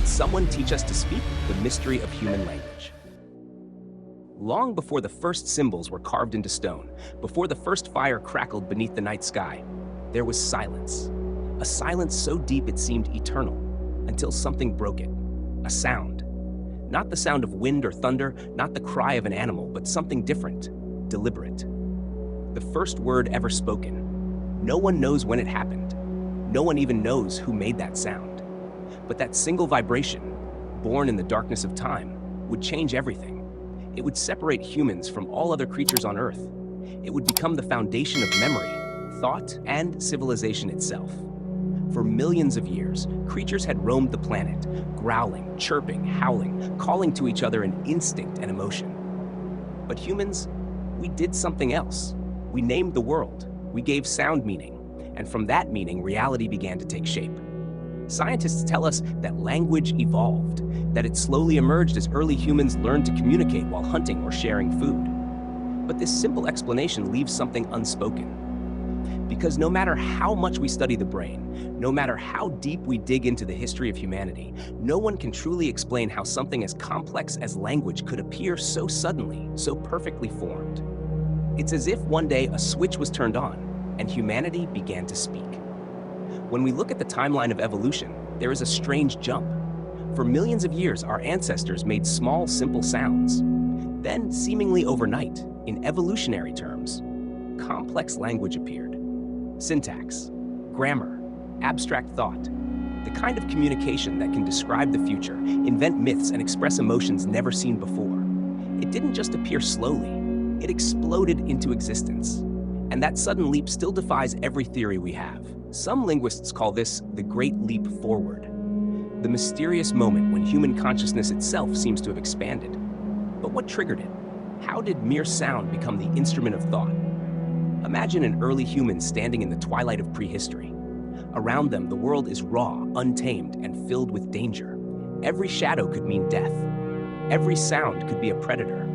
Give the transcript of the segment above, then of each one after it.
Did someone teach us to speak? The mystery of human language. Long before the first symbols were carved into stone, before the first fire crackled beneath the night sky, there was silence. A silence so deep it seemed eternal, until something broke it. A sound. Not the sound of wind or thunder, not the cry of an animal, but something different, deliberate. The first word ever spoken. No one knows when it happened. No one even knows who made that sound. But that single vibration, born in the darkness of time, would change everything. It would separate humans from all other creatures on Earth. It would become the foundation of memory, thought, and civilization itself. For millions of years, creatures had roamed the planet, growling, chirping, howling, calling to each other in instinct and emotion. But humans, we did something else. We named the world. We gave sound meaning. And from that meaning, reality began to take shape. Scientists tell us that language evolved, that it slowly emerged as early humans learned to communicate while hunting or sharing food. But this simple explanation leaves something unspoken. Because no matter how much we study the brain, no matter how deep we dig into the history of humanity, no one can truly explain how something as complex as language could appear so suddenly, so perfectly formed. It's as if one day a switch was turned on and humanity began to speak. When we look at the timeline of evolution, there is a strange jump. For millions of years, our ancestors made small, simple sounds. Then, seemingly overnight, in evolutionary terms, complex language appeared. Syntax, grammar, abstract thought, the kind of communication that can describe the future, invent myths, and express emotions never seen before. It didn't just appear slowly, it exploded into existence. And that sudden leap still defies every theory we have. Some linguists call this the Great Leap Forward, the mysterious moment when human consciousness itself seems to have expanded. But what triggered it? How did mere sound become the instrument of thought? Imagine an early human standing in the twilight of prehistory. Around them, the world is raw, untamed, and filled with danger. Every shadow could mean death. Every sound could be a predator.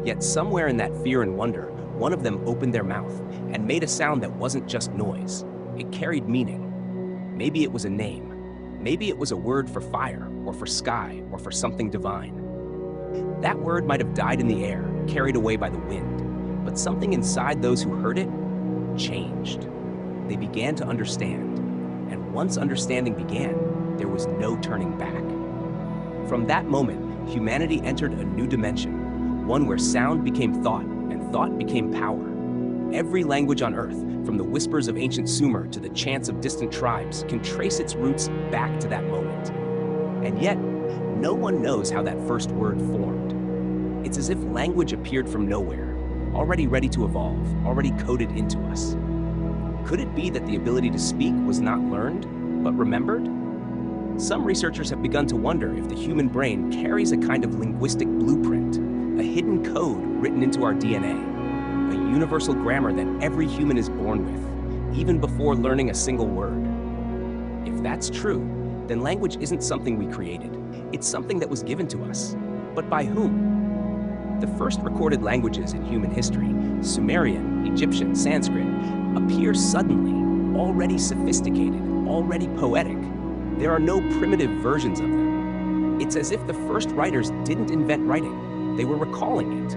Yet somewhere in that fear and wonder, one of them opened their mouth and made a sound that wasn't just noise. It carried meaning. Maybe it was a name. Maybe it was a word for fire, or for sky, or for something divine. That word might have died in the air, carried away by the wind, but something inside those who heard it changed. They began to understand, and once understanding began, there was no turning back. From that moment, humanity entered a new dimension, one where sound became thought, and thought became power. Every language on Earth, from the whispers of ancient Sumer to the chants of distant tribes, can trace its roots back to that moment. And yet, no one knows how that first word formed. It's as if language appeared from nowhere, already ready to evolve, already coded into us. Could it be that the ability to speak was not learned, but remembered? Some researchers have begun to wonder if the human brain carries a kind of linguistic blueprint, a hidden code written into our DNA, a universal grammar that every human is born with, even before learning a single word. If that's true, then language isn't something we created. It's something that was given to us. But by whom? The first recorded languages in human history, Sumerian, Egyptian, Sanskrit, appear suddenly, already sophisticated, already poetic. There are no primitive versions of them. It's as if the first writers didn't invent writing. They were recalling it,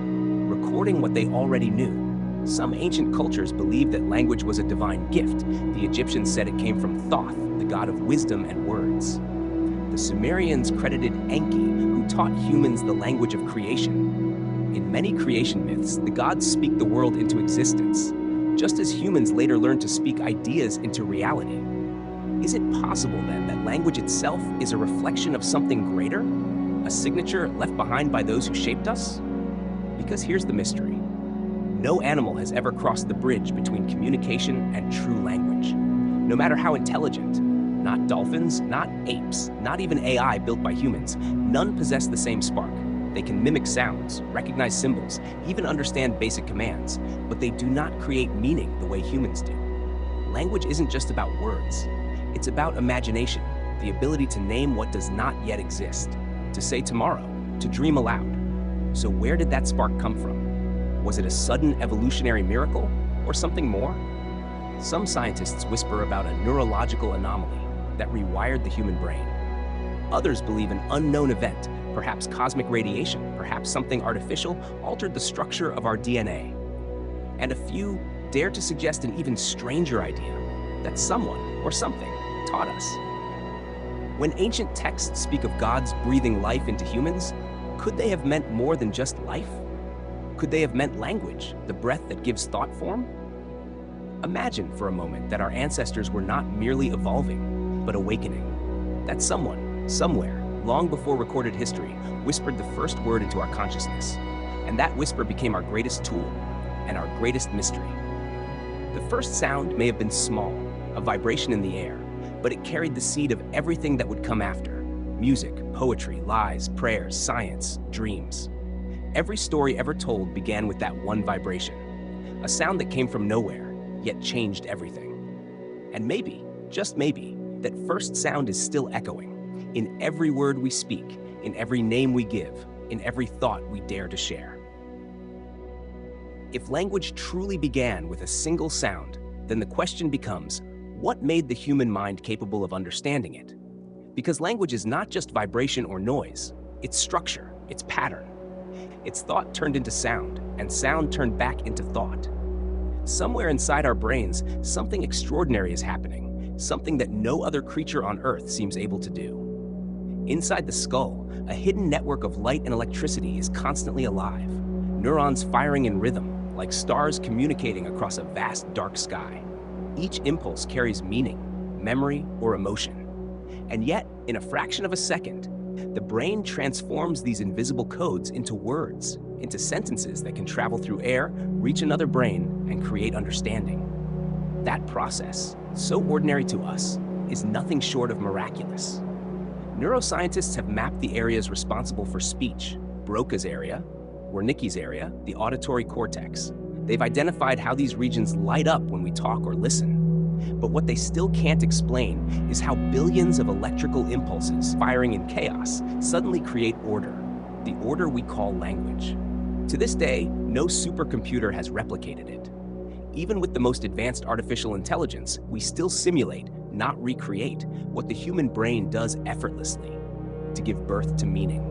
recording what they already knew. Some ancient cultures believed that language was a divine gift. The Egyptians said it came from Thoth, the god of wisdom and words. The Sumerians credited Enki, who taught humans the language of creation. In many creation myths, the gods speak the world into existence, just as humans later learned to speak ideas into reality. Is it possible, then, that language itself is a reflection of something greater? A signature left behind by those who shaped us? Because here's the mystery. No animal has ever crossed the bridge between communication and true language. No matter how intelligent, not dolphins, not apes, not even AI built by humans, none possess the same spark. They can mimic sounds, recognize symbols, even understand basic commands, but they do not create meaning the way humans do. Language isn't just about words. It's about imagination, the ability to name what does not yet exist, to say tomorrow, to dream aloud. So where did that spark come from? Was it a sudden evolutionary miracle, or something more? Some scientists whisper about a neurological anomaly that rewired the human brain. Others believe an unknown event, perhaps cosmic radiation, perhaps something artificial, altered the structure of our DNA. And a few dare to suggest an even stranger idea, that someone or something taught us. When ancient texts speak of gods breathing life into humans, could they have meant more than just life? Could they have meant language, the breath that gives thought form? Imagine for a moment that our ancestors were not merely evolving, but awakening. That someone, somewhere, long before recorded history, whispered the first word into our consciousness. And that whisper became our greatest tool and our greatest mystery. The first sound may have been small, a vibration in the air, but it carried the seed of everything that would come after: music, poetry, lies, prayers, science, dreams. Every story ever told began with that one vibration, a sound that came from nowhere, yet changed everything. And maybe, just maybe, that first sound is still echoing in every word we speak, in every name we give, in every thought we dare to share. If language truly began with a single sound, then the question becomes, what made the human mind capable of understanding it? Because language is not just vibration or noise, it's structure, it's pattern. It's thought turned into sound, and sound turned back into thought. Somewhere inside our brains, something extraordinary is happening, something that no other creature on Earth seems able to do. Inside the skull, a hidden network of light and electricity is constantly alive, neurons firing in rhythm, like stars communicating across a vast dark sky. Each impulse carries meaning, memory, or emotion. And yet, in a fraction of a second, the brain transforms these invisible codes into words, into sentences that can travel through air, reach another brain, and create understanding. That process, so ordinary to us, is nothing short of miraculous. Neuroscientists have mapped the areas responsible for speech: Broca's area, Wernicke's area, the auditory cortex. They've identified how these regions light up when we talk or listen. But what they still can't explain is how billions of electrical impulses firing in chaos suddenly create order, the order we call language. To this day, no supercomputer has replicated it. Even with the most advanced artificial intelligence, we still simulate, not recreate, what the human brain does effortlessly to give birth to meaning.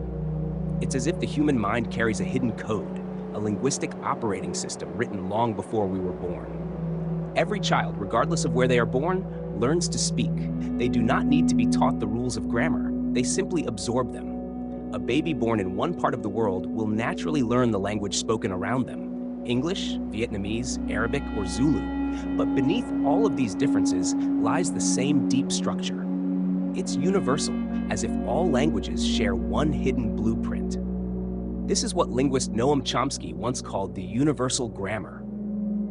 It's as if the human mind carries a hidden code, a linguistic operating system written long before we were born. Every child, regardless of where they are born, learns to speak. They do not need to be taught the rules of grammar. They simply absorb them. A baby born in one part of the world will naturally learn the language spoken around them: English, Vietnamese, Arabic, or Zulu. But beneath all of these differences lies the same deep structure. It's universal, as if all languages share one hidden blueprint. This is what linguist Noam Chomsky once called the universal grammar.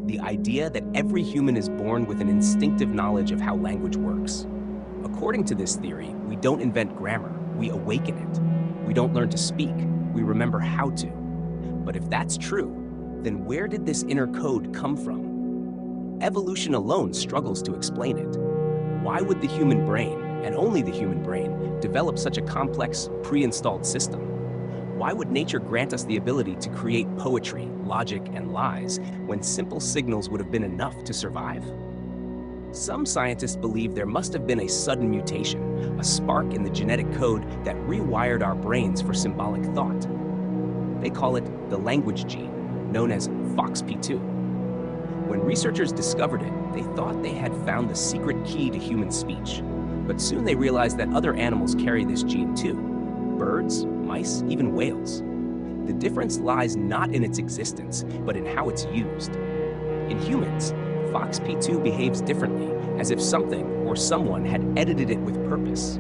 The idea that every human is born with an instinctive knowledge of how language works. According to this theory, we don't invent grammar, we awaken it. We don't learn to speak, we remember how to. But if that's true, then where did this inner code come from? Evolution alone struggles to explain it. Why would the human brain, and only the human brain, develop such a complex, pre-installed system? Why would nature grant us the ability to create poetry, logic, and lies when simple signals would have been enough to survive? Some scientists believe there must have been a sudden mutation, a spark in the genetic code that rewired our brains for symbolic thought. They call it the language gene, known as FOXP2. When researchers discovered it, they thought they had found the secret key to human speech. But soon they realized that other animals carry this gene too: birds, mice, even whales. The difference lies not in its existence, but in how it's used. In humans, FOXP2 behaves differently, as if something or someone had edited it with purpose.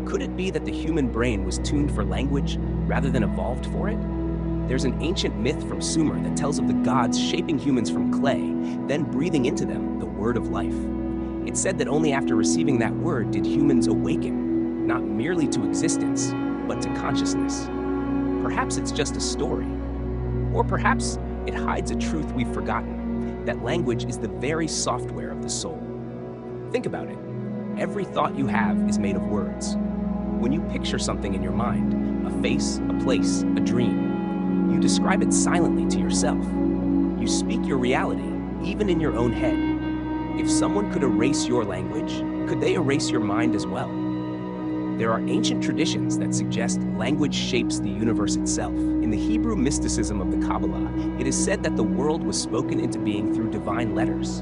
Could it be that the human brain was tuned for language rather than evolved for it? There's an ancient myth from Sumer that tells of the gods shaping humans from clay, then breathing into them the word of life. It's said that only after receiving that word did humans awaken, not merely to existence, but to consciousness. Perhaps it's just a story. Or perhaps it hides a truth we've forgotten, that language is the very software of the soul. Think about it. Every thought you have is made of words. When you picture something in your mind, a face, a place, a dream, you describe it silently to yourself. You speak your reality, even in your own head. If someone could erase your language, could they erase your mind as well? There are ancient traditions that suggest language shapes the universe itself. In the Hebrew mysticism of the Kabbalah, it is said that the world was spoken into being through divine letters.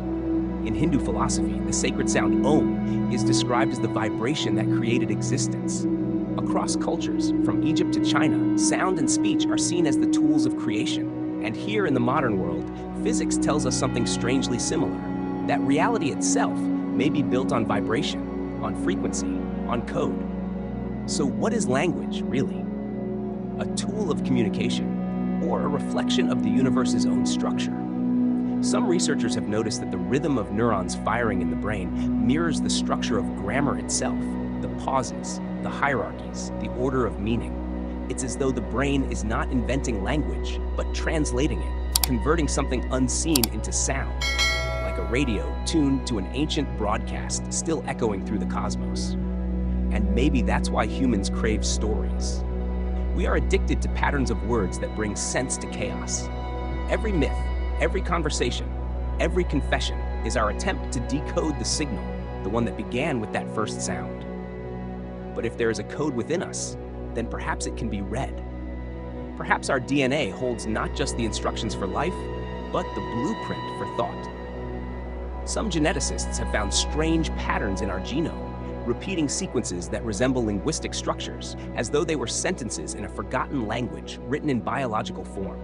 In Hindu philosophy, the sacred sound Om is described as the vibration that created existence. Across cultures, from Egypt to China, sound and speech are seen as the tools of creation. And here in the modern world, physics tells us something strangely similar, that reality itself may be built on vibration, on frequency, on code. So what is language, really? A tool of communication, or a reflection of the universe's own structure? Some researchers have noticed that the rhythm of neurons firing in the brain mirrors the structure of grammar itself, the pauses, the hierarchies, the order of meaning. It's as though the brain is not inventing language, but translating it, converting something unseen into sound, like a radio tuned to an ancient broadcast still echoing through the cosmos. And maybe that's why humans crave stories. We are addicted to patterns of words that bring sense to chaos. Every myth, every conversation, every confession is our attempt to decode the signal, the one that began with that first sound. But if there is a code within us, then perhaps it can be read. Perhaps our DNA holds not just the instructions for life, but the blueprint for thought. Some geneticists have found strange patterns in our genome, repeating sequences that resemble linguistic structures, as though they were sentences in a forgotten language written in biological form.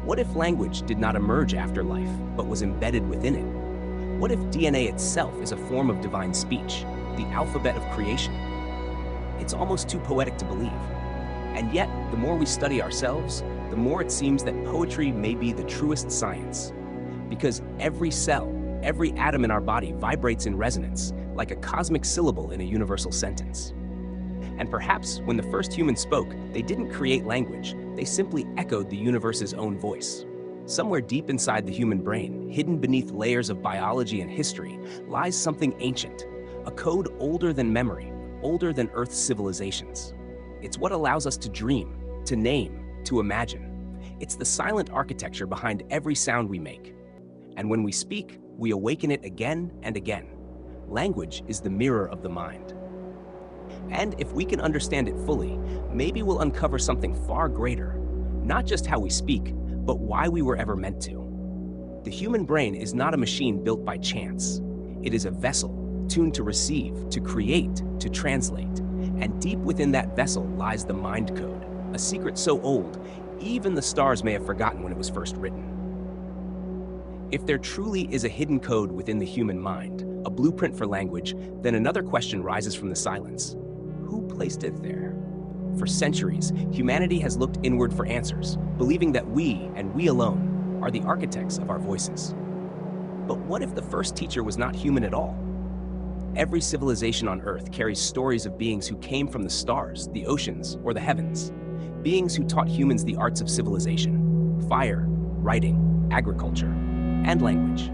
What if language did not emerge after life, but was embedded within it? What if DNA itself is a form of divine speech, the alphabet of creation? It's almost too poetic to believe. And yet, the more we study ourselves, the more it seems that poetry may be the truest science. Because every cell, every atom in our body vibrates in resonance, like a cosmic syllable in a universal sentence. And perhaps when the first humans spoke, they didn't create language, they simply echoed the universe's own voice. Somewhere deep inside the human brain, hidden beneath layers of biology and history, lies something ancient, a code older than memory, older than Earth's civilizations. It's what allows us to dream, to name, to imagine. It's the silent architecture behind every sound we make. And when we speak, we awaken it again and again. Language is the mirror of the mind. And if we can understand it fully, maybe we'll uncover something far greater. Not just how we speak, but why we were ever meant to. The human brain is not a machine built by chance. It is a vessel, tuned to receive, to create, to translate. And deep within that vessel lies the mind code, a secret so old, even the stars may have forgotten when it was first written. If there truly is a hidden code within the human mind, a blueprint for language, then another question rises from the silence. Who placed it there? For centuries, humanity has looked inward for answers, believing that we, and we alone, are the architects of our voices. But what if the first teacher was not human at all? Every civilization on Earth carries stories of beings who came from the stars, the oceans, or the heavens. Beings who taught humans the arts of civilization, fire, writing, agriculture, and language.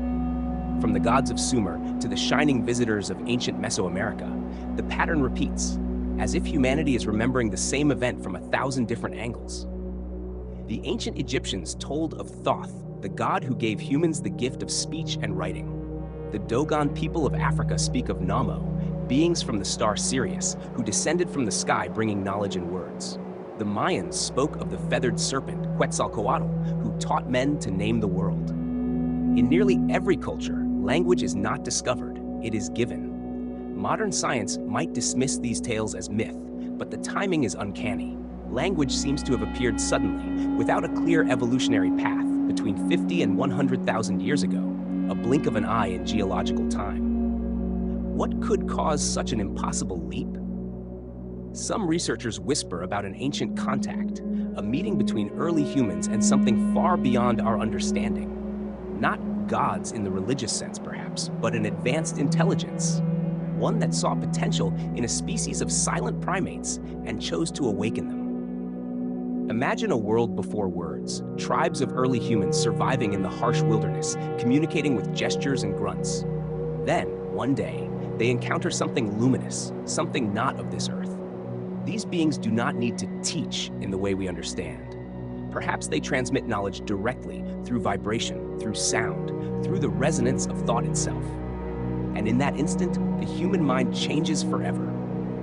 From the gods of Sumer to the shining visitors of ancient Mesoamerica, the pattern repeats, as if humanity is remembering the same event from 1,000 different angles. The ancient Egyptians told of Thoth, the god who gave humans the gift of speech and writing. The Dogon people of Africa speak of Namo, beings from the star Sirius, who descended from the sky bringing knowledge and words. The Mayans spoke of the feathered serpent, Quetzalcoatl, who taught men to name the world. In nearly every culture, language is not discovered, it is given. Modern science might dismiss these tales as myth, but the timing is uncanny. Language seems to have appeared suddenly, without a clear evolutionary path, between 50 and 100,000 years ago, a blink of an eye in geological time. What could cause such an impossible leap? Some researchers whisper about an ancient contact, a meeting between early humans and something far beyond our understanding. Not gods in the religious sense, perhaps, but an advanced intelligence. One that saw potential in a species of silent primates and chose to awaken them. Imagine a world before words, tribes of early humans surviving in the harsh wilderness, communicating with gestures and grunts. Then, one day, they encounter something luminous, something not of this earth. These beings do not need to teach in the way we understand. Perhaps they transmit knowledge directly through vibration, through sound, through the resonance of thought itself. And in that instant, the human mind changes forever.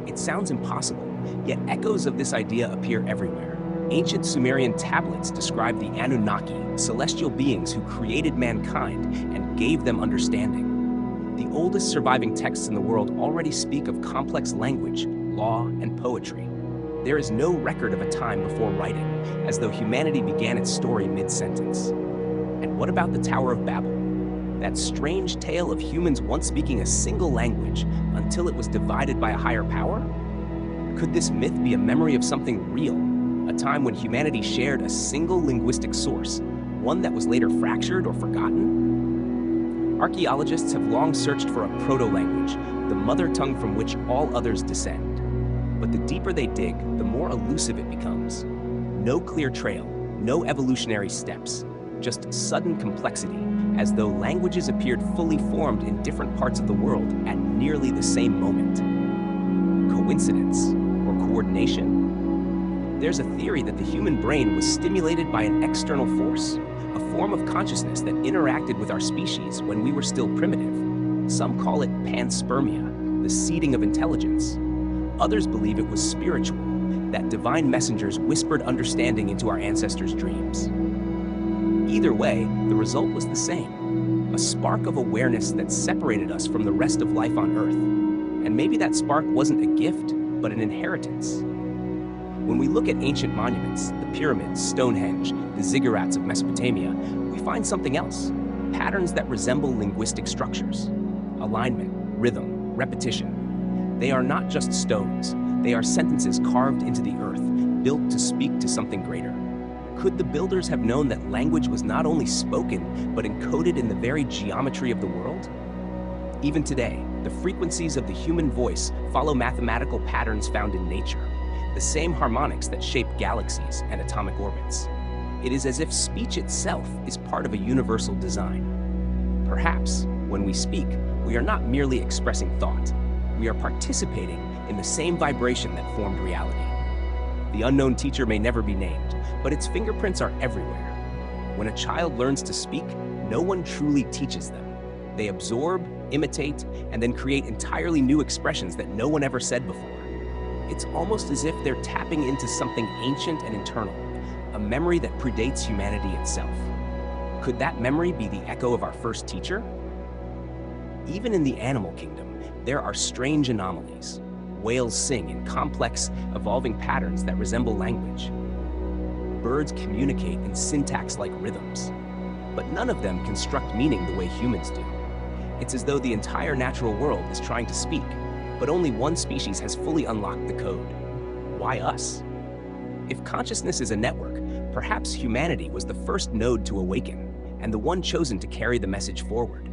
It sounds impossible, yet echoes of this idea appear everywhere. Ancient Sumerian tablets describe the Anunnaki, celestial beings who created mankind and gave them understanding. The oldest surviving texts in the world already speak of complex language, law, and poetry. There is no record of a time before writing, as though humanity began its story mid-sentence. And what about the Tower of Babel? That strange tale of humans once speaking a single language until it was divided by a higher power? Could this myth be a memory of something real, a time when humanity shared a single linguistic source, one that was later fractured or forgotten? Archaeologists have long searched for a proto-language, the mother tongue from which all others descend. But the deeper they dig, the more elusive it becomes. No clear trail, no evolutionary steps, just sudden complexity, as though languages appeared fully formed in different parts of the world at nearly the same moment. Coincidence or coordination? There's a theory that the human brain was stimulated by an external force, a form of consciousness that interacted with our species when we were still primitive. Some call it panspermia, the seeding of intelligence. Others believe it was spiritual, that divine messengers whispered understanding into our ancestors' dreams. Either way, the result was the same, a spark of awareness that separated us from the rest of life on Earth. And maybe that spark wasn't a gift, but an inheritance. When we look at ancient monuments, the pyramids, Stonehenge, the ziggurats of Mesopotamia, we find something else, patterns that resemble linguistic structures. Alignment, rhythm, repetition. They are not just stones, they are sentences carved into the earth, built to speak to something greater. Could the builders have known that language was not only spoken, but encoded in the very geometry of the world? Even today, the frequencies of the human voice follow mathematical patterns found in nature, the same harmonics that shape galaxies and atomic orbits. It is as if speech itself is part of a universal design. Perhaps, when we speak, we are not merely expressing thought. We are participating in the same vibration that formed reality. The unknown teacher may never be named, but its fingerprints are everywhere. When a child learns to speak, no one truly teaches them. They absorb, imitate, and then create entirely new expressions that no one ever said before. It's almost as if they're tapping into something ancient and eternal, a memory that predates humanity itself. Could that memory be the echo of our first teacher? Even in the animal kingdom, there are strange anomalies. Whales sing in complex, evolving patterns that resemble language. Birds communicate in syntax-like rhythms, but none of them construct meaning the way humans do. It's as though the entire natural world is trying to speak, but only one species has fully unlocked the code. Why us? If consciousness is a network, perhaps humanity was the first node to awaken, and the one chosen to carry the message forward.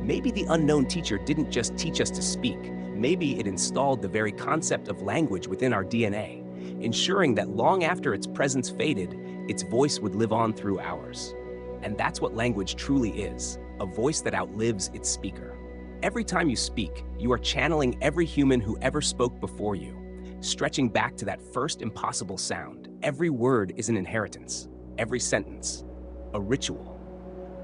Maybe the unknown teacher didn't just teach us to speak, maybe it installed the very concept of language within our DNA, ensuring that long after its presence faded, its voice would live on through ours. And that's what language truly is, a voice that outlives its speaker. Every time you speak, you are channeling every human who ever spoke before you, stretching back to that first impossible sound. Every word is an inheritance, every sentence, a ritual.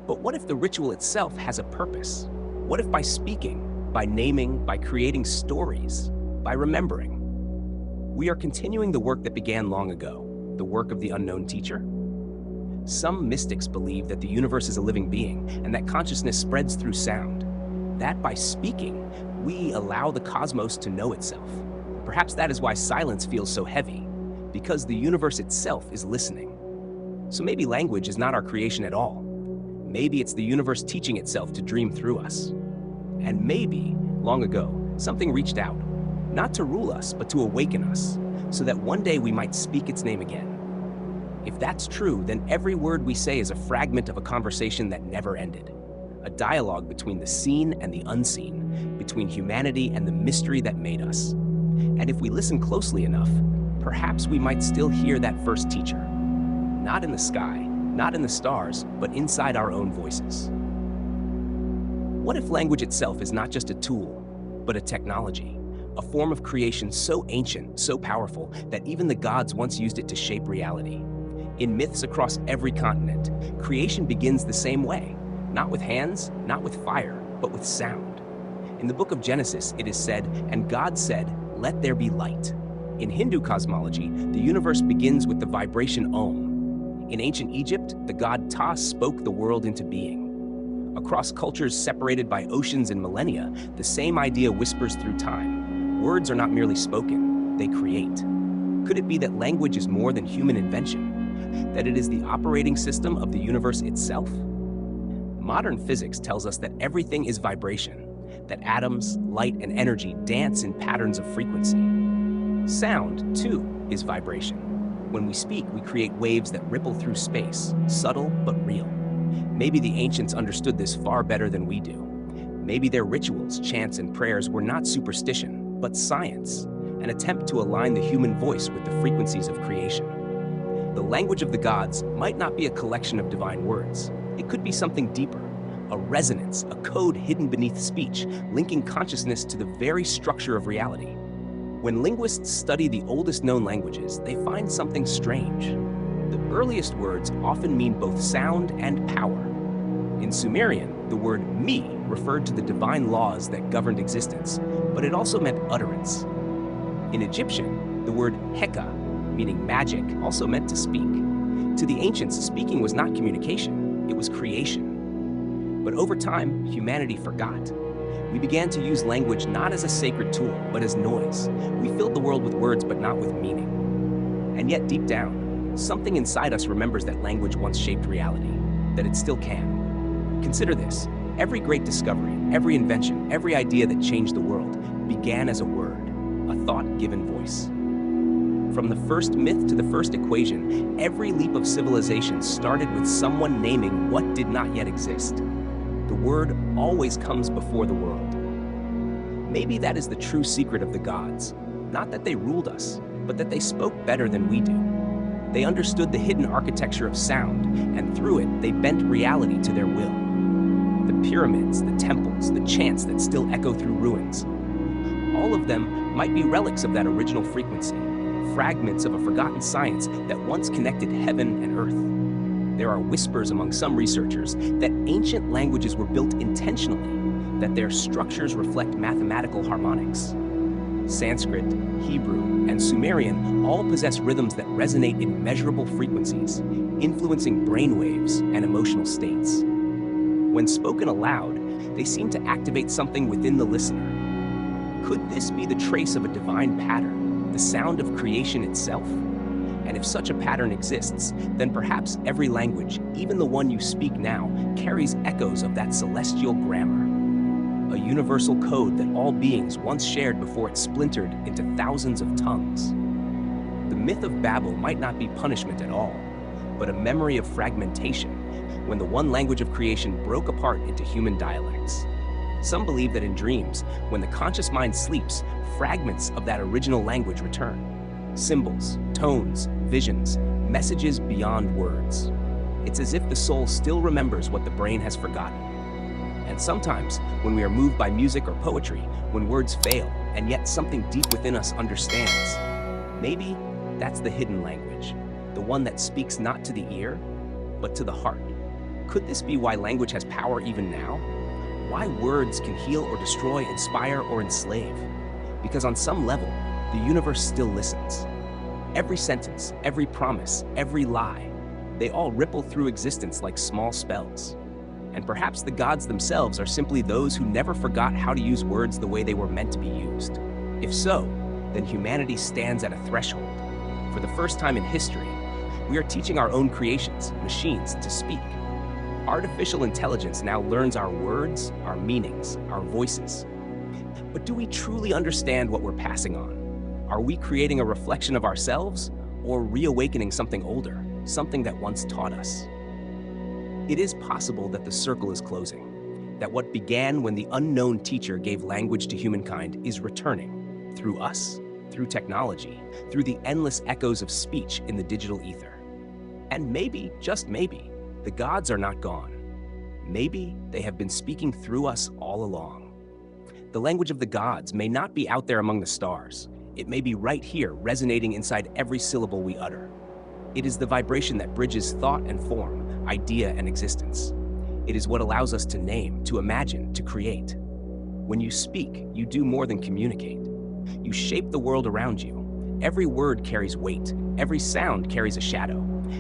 But what if the ritual itself has a purpose? What if by speaking, by naming, by creating stories, by remembering, we are continuing the work that began long ago, the work of the unknown teacher? Some mystics believe that the universe is a living being and that consciousness spreads through sound, that by speaking, we allow the cosmos to know itself. Perhaps that is why silence feels so heavy, because the universe itself is listening. So maybe language is not our creation at all. Maybe it's the universe teaching itself to dream through us. And maybe, long ago, something reached out, not to rule us, but to awaken us, so that one day we might speak its name again. If that's true, then every word we say is a fragment of a conversation that never ended, a dialogue between the seen and the unseen, between humanity and the mystery that made us. And if we listen closely enough, perhaps we might still hear that first teacher, not in the sky, not in the stars, but inside our own voices. What if language itself is not just a tool, but a technology, a form of creation so ancient, so powerful, that even the gods once used it to shape reality? In myths across every continent, creation begins the same way, not with hands, not with fire, but with sound. In the book of Genesis, it is said, "And God said, "Let there be light." In Hindu cosmology, the universe begins with the vibration Om. In ancient Egypt, the god Ta spoke the world into being. Across cultures separated by oceans and millennia, the same idea whispers through time. Words are not merely spoken, they create. Could it be that language is more than human invention? That it is the operating system of the universe itself? Modern physics tells us that everything is vibration, that atoms, light, and energy dance in patterns of frequency. Sound, too, is vibration. When we speak, we create waves that ripple through space, subtle but real. Maybe the ancients understood this far better than we do. Maybe their rituals, chants, and prayers were not superstition, but science, an attempt to align the human voice with the frequencies of creation. The language of the gods might not be a collection of divine words. It could be something deeper, a resonance, a code hidden beneath speech, linking consciousness to the very structure of reality. When linguists study the oldest known languages, they find something strange. The earliest words often mean both sound and power. In Sumerian, the word mi referred to the divine laws that governed existence, but it also meant utterance. In Egyptian, the word heka, meaning magic, also meant to speak. To the ancients, speaking was not communication, it was creation. But over time, humanity forgot. We began to use language not as a sacred tool, but as noise. We filled the world with words, but not with meaning. And yet, deep down, something inside us remembers that language once shaped reality, that it still can. Consider this. Every great discovery, every invention, every idea that changed the world began as a word, a thought given voice. From the first myth to the first equation, every leap of civilization started with someone naming what did not yet exist. The word always comes before the world. Maybe that is the true secret of the gods. Not that they ruled us, but that they spoke better than we do. They understood the hidden architecture of sound, and through it, they bent reality to their will. The pyramids, the temples, the chants that still echo through ruins. All of them might be relics of that original frequency, fragments of a forgotten science that once connected heaven and earth. There are whispers among some researchers that ancient languages were built intentionally, that their structures reflect mathematical harmonics. Sanskrit, Hebrew, and Sumerian all possess rhythms that resonate in measurable frequencies, influencing brainwaves and emotional states. When spoken aloud, they seem to activate something within the listener. Could this be the trace of a divine pattern, the sound of creation itself? And if such a pattern exists, then perhaps every language, even the one you speak now, carries echoes of that celestial grammar. A universal code that all beings once shared before it splintered into thousands of tongues. The myth of Babel might not be punishment at all, but a memory of fragmentation, when the one language of creation broke apart into human dialects. Some believe that in dreams, when the conscious mind sleeps, fragments of that original language return. Symbols, tones, visions, messages beyond words. It's as if the soul still remembers what the brain has forgotten. And sometimes, when we are moved by music or poetry, when words fail, and yet something deep within us understands, maybe that's the hidden language, the one that speaks not to the ear, but to the heart. Could this be why language has power even now? Why words can heal or destroy, inspire or enslave? Because on some level, the universe still listens. Every sentence, every promise, every lie, they all ripple through existence like small spells. And perhaps the gods themselves are simply those who never forgot how to use words the way they were meant to be used. If so, then humanity stands at a threshold. For the first time in history, we are teaching our own creations, machines, to speak. Artificial intelligence now learns our words, our meanings, our voices. But do we truly understand what we're passing on? Are we creating a reflection of ourselves, or reawakening something older, something that once taught us? It is possible that the circle is closing, that what began when the unknown teacher gave language to humankind is returning, through us, through technology, through the endless echoes of speech in the digital ether. And maybe, just maybe, the gods are not gone. Maybe they have been speaking through us all along. The language of the gods may not be out there among the stars. It may be right here, resonating inside every syllable we utter. It is the vibration that bridges thought and form, idea and existence. It is what allows us to name, to imagine, to create. When you speak, you do more than communicate. You shape the world around you. Every word carries weight. Every sound carries a shadow.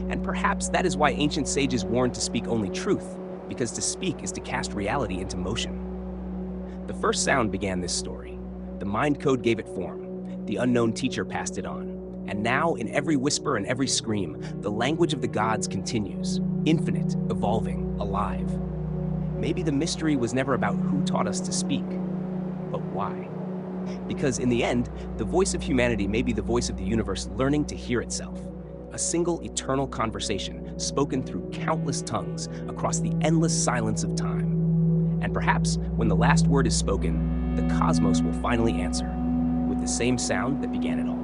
And perhaps that is why ancient sages warned to speak only truth, because to speak is to cast reality into motion. The first sound began this story. The mind code gave it form. The unknown teacher passed it on. And now, in every whisper and every scream, the language of the gods continues, infinite, evolving, alive. Maybe the mystery was never about who taught us to speak, but why. Because in the end, the voice of humanity may be the voice of the universe learning to hear itself. A single eternal conversation spoken through countless tongues across the endless silence of time. And perhaps when the last word is spoken, the cosmos will finally answer with the same sound that began it all.